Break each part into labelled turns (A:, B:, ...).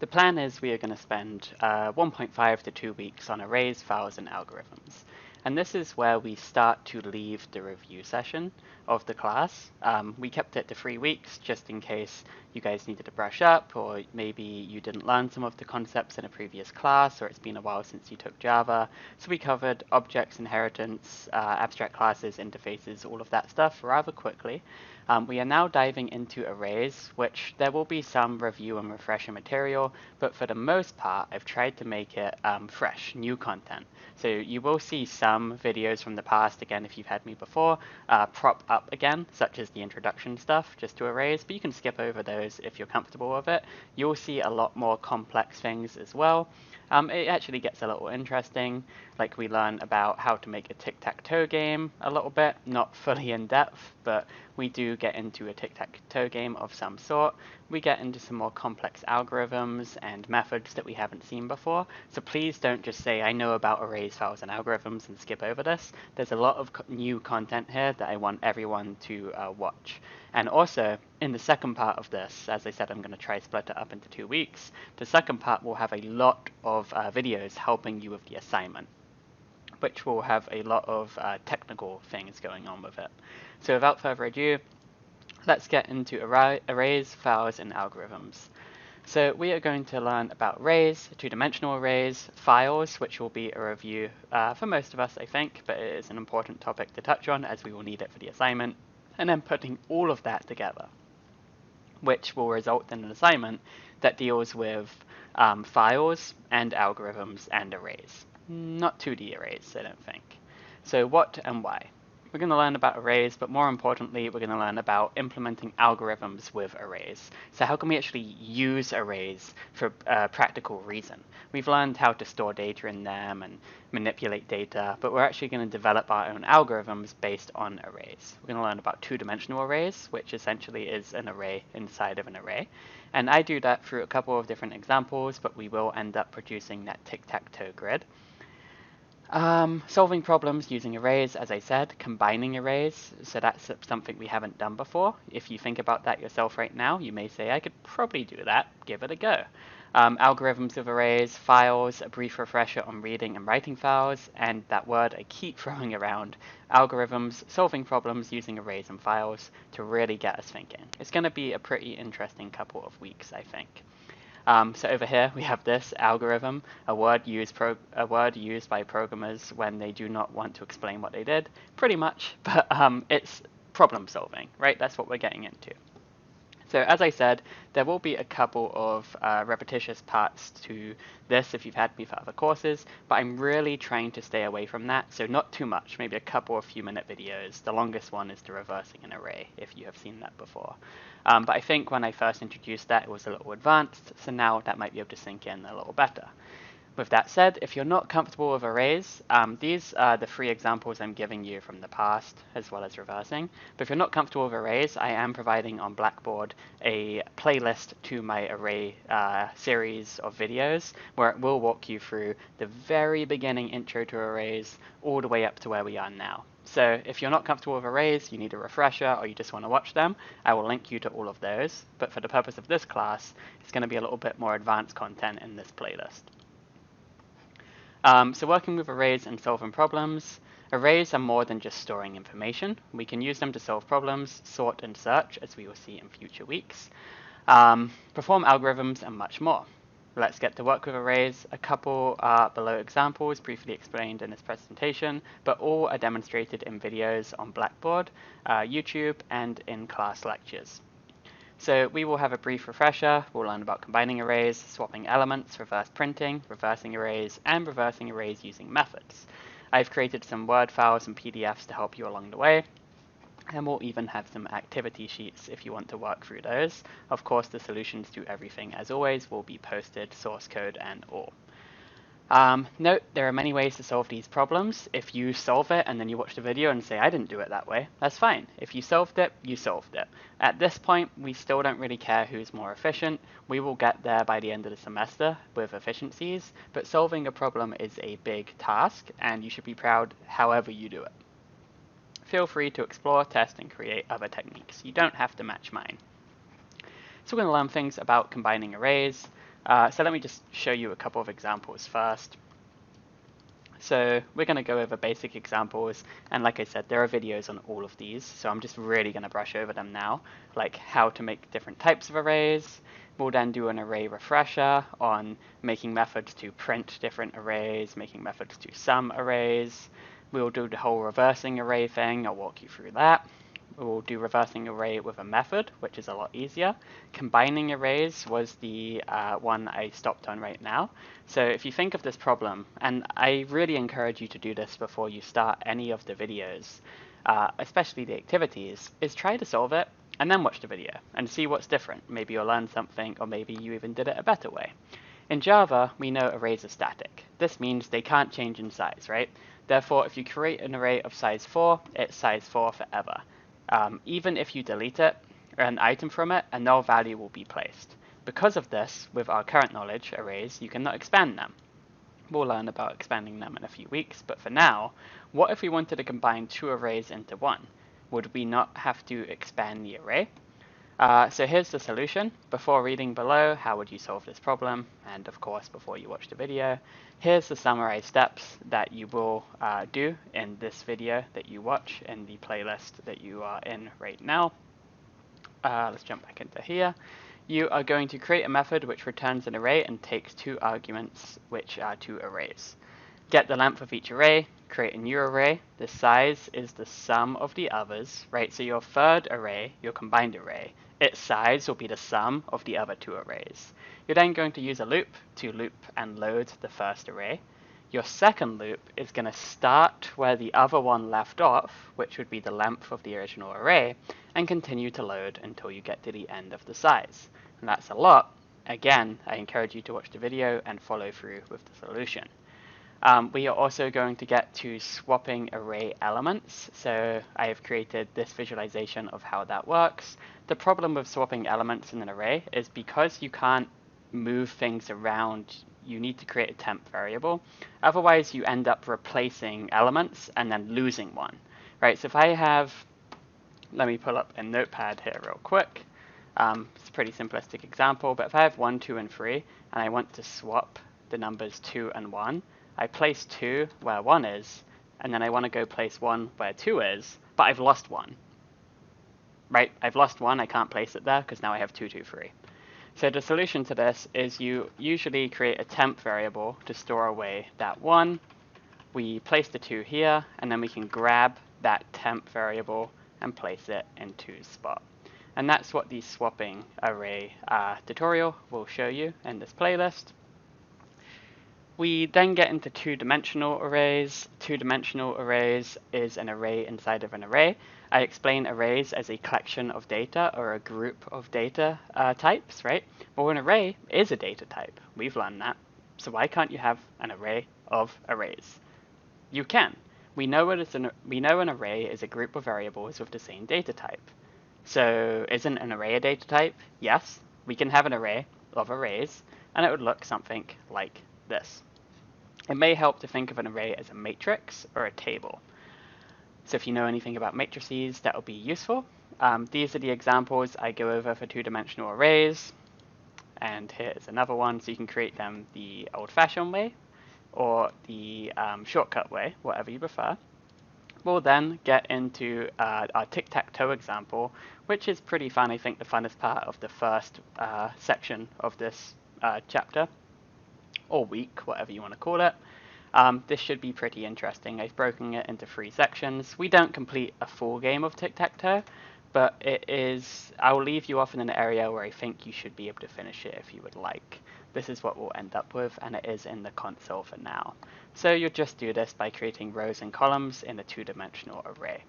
A: The plan is we are going to spend 1.5 to 2 weeks on arrays, files, and algorithms. And this is where we start to leave the review session of the class. We kept it to 3 weeks just in case you guys needed to brush up, or maybe you didn't learn some of the concepts in a previous class, or it's been a while since you took Java. So we covered objects, inheritance, abstract classes, interfaces, all of that stuff rather quickly. We are now diving into arrays, which there will be some review and refresher material, but for the most part, I've tried to make it fresh, new content. So you will see some videos from the past, again, if you've had me before, prop up again, such as the introduction stuff, just to arrays, but you can skip over those if you're comfortable with it. You'll see a lot more complex things as well. It actually gets a little interesting, like we learn about how to make a tic-tac-toe game a little bit, not fully in depth, but we do get into a tic-tac-toe game of some sort. We get into some more complex algorithms and methods that we haven't seen before, so please don't just say I know about arrays, files, and algorithms and skip over this. There's a lot of new content here that I want everyone to watch. And also, in the second part of this, as I said, I'm going to try split it up into 2 weeks. The second part will have a lot of videos helping you with the assignment, which will have a lot of technical things going on with it. So without further ado, let's get into arrays, files, and algorithms. So we are going to learn about arrays, two-dimensional arrays, files, which will be a review for most of us, I think, but it is an important topic to touch on as we will need it for the assignment, and then putting all of that together, which will result in an assignment that deals with files and algorithms and arrays. Not 2D arrays, I don't think. So what and why? We're going to learn about arrays, but more importantly, we're going to learn about implementing algorithms with arrays. So how can we actually use arrays for a practical reason? We've learned how to store data in them and manipulate data, but we're actually going to develop our own algorithms based on arrays. We're going to learn about two-dimensional arrays, which essentially is an array inside of an array. And I do that through a couple of different examples, but we will end up producing that tic-tac-toe grid. Solving problems using arrays, as I said, combining arrays, so that's something we haven't done before. If you think about that yourself right now, you may say, I could probably do that, give it a go. Algorithms of arrays, files, a brief refresher on reading and writing files, and that word I keep throwing around, algorithms, solving problems using arrays and files to really get us thinking. It's going to be a pretty interesting couple of weeks, I think. So over here we have this algorithm, a word used by programmers when they do not want to explain what they did, pretty much, but it's problem solving, right? That's what we're getting into. So as I said, there will be a couple of repetitious parts to this if you've had me for other courses, but I'm really trying to stay away from that, so not too much, maybe a couple of few-minute videos. The longest one is the reversing an array, if you have seen that before. But I think when I first introduced that, it was a little advanced, so now that might be able to sink in a little better. With that said, if you're not comfortable with arrays, these are the 3 examples I'm giving you from the past, as well as reversing. But if you're not comfortable with arrays, I am providing on Blackboard a playlist to my array series of videos, where it will walk you through the very beginning intro to arrays, all the way up to where we are now. So if you're not comfortable with arrays, you need a refresher, or you just want to watch them, I will link you to all of those. But for the purpose of this class, it's going to be a little bit more advanced content in this playlist. So working with arrays and solving problems, arrays are more than just storing information. We can use them to solve problems, sort and search, as we will see in future weeks, perform algorithms, and much more. Let's get to work with arrays. A couple are below examples, briefly explained in this presentation, but all are demonstrated in videos on Blackboard, YouTube, and in class lectures. So we will have a brief refresher. We'll learn about combining arrays, swapping elements, reverse printing, reversing arrays, and reversing arrays using methods. I've created some Word files and PDFs to help you along the way, and we'll even have some activity sheets if you want to work through those. Of course, the solutions to everything, as always, will be posted, source code and all. Note, there are many ways to solve these problems. If you solve it and then you watch the video and say, I didn't do it that way, that's fine. If you solved it, you solved it. At this point, we still don't really care who's more efficient. We will get there by the end of the semester with efficiencies, but solving a problem is a big task, and you should be proud however you do it. Feel free to explore, test, and create other techniques. You don't have to match mine. So we're going to learn things about combining arrays. So let me just show you a couple of examples first. So we're going to go over basic examples, and like I said, there are videos on all of these, so I'm just really going to brush over them now, like how to make different types of arrays. We'll then do an array refresher on making methods to print different arrays, making methods to sum arrays. We'll do the whole reversing array thing, I'll walk you through that. We'll do reversing array with a method, which is a lot easier. Combining arrays was the one I stopped on right now. So if you think of this problem, and I really encourage you to do this before you start any of the videos, especially the activities, is try to solve it and then watch the video and see what's different. Maybe you'll learn something, or maybe you even did it a better way. In Java, we know arrays are static. This means they can't change in size, right? Therefore, if you create an array of size 4, it's size 4 forever. Even if you delete it, or an item from it, a null value will be placed. Because of this, with our current knowledge, arrays, you cannot expand them. We'll learn about expanding them in a few weeks, but for now, what if we wanted to combine two arrays into one? Would we not have to expand the array? So here's the solution. Before reading below, how would you solve this problem? And of course, before you watch the video, here's the summarized steps that you will do in this video that you watch in the playlist that you are in right now. Let's jump back into here. You are going to create a method which returns an array and takes two arguments, which are two arrays. Get the length of each array, create a new array. The size is the sum of the others, right? So your third array, your combined array, its size will be the sum of the other two arrays. You're then going to use a loop to loop and load the first array. Your second loop is going to start where the other one left off, which would be the length of the original array, and continue to load until you get to the end of the size. And that's a lot. Again, I encourage you to watch the video and follow through with the solution. We are also going to get to swapping array elements. So I have created this visualization of how that works. The problem with swapping elements in an array is because you can't move things around, you need to create a temp variable. Otherwise, you end up replacing elements and then losing one, right? So if I have, let me pull up a notepad here real quick. It's a pretty simplistic example, but if I have 1, 2, and 3, and I want to swap the numbers 2 and 1, I place 2 where 1 is, and then I want to go place 1 where 2 is, but I've lost 1. Right? I've lost 1, I can't place it there because now I have 2, 2, 3. So the solution to this is you usually create a temp variable to store away that 1. We place the 2 here, and then we can grab that temp variable and place it in 2's spot. And that's what the swapping array tutorial will show you in this playlist. We then get into two-dimensional arrays. Two-dimensional arrays is an array inside of an array. I explain arrays as a collection of data or a group of data types, right? Well, an array is a data type. We've learned that. So why can't you have an array of arrays? You can. We know an array is a group of variables with the same data type. So isn't an array a data type? Yes, we can have an array of arrays, and it would look something like this. It may help to think of an array as a matrix or a table. So if you know anything about matrices, that will be useful. These are the examples I go over for two-dimensional arrays. And here is another one, so you can create them the old-fashioned way or the shortcut way, whatever you prefer. We'll then get into our tic-tac-toe example, which is pretty fun. I think the funnest part of the first section of this chapter, or week, whatever you want to call it. This should be pretty interesting. I've broken it into 3 sections. We don't complete a full game of tic-tac-toe, but it is, I'll leave you off in an area where I think you should be able to finish it if you would like. This is what we'll end up with, and it is in the console for now. So you'll just do this by creating rows and columns in a two-dimensional array.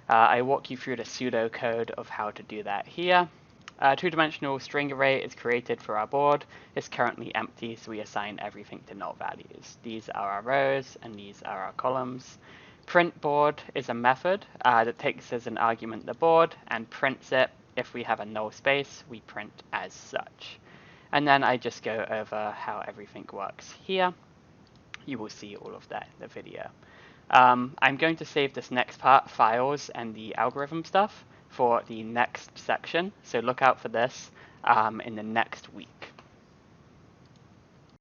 A: I walk you through the pseudocode of how to do that here. Two-dimensional string array is created for our board. It's currently empty, so we assign everything to null values. These are our rows, and these are our columns. Print board is a method that takes as an argument the board and prints it. If we have a null space, we print as such. And then I just go over how everything works here. You will see all of that in the video. I'm going to save this next part, files and the algorithm stuff, for the next section. So look out for this in the next week.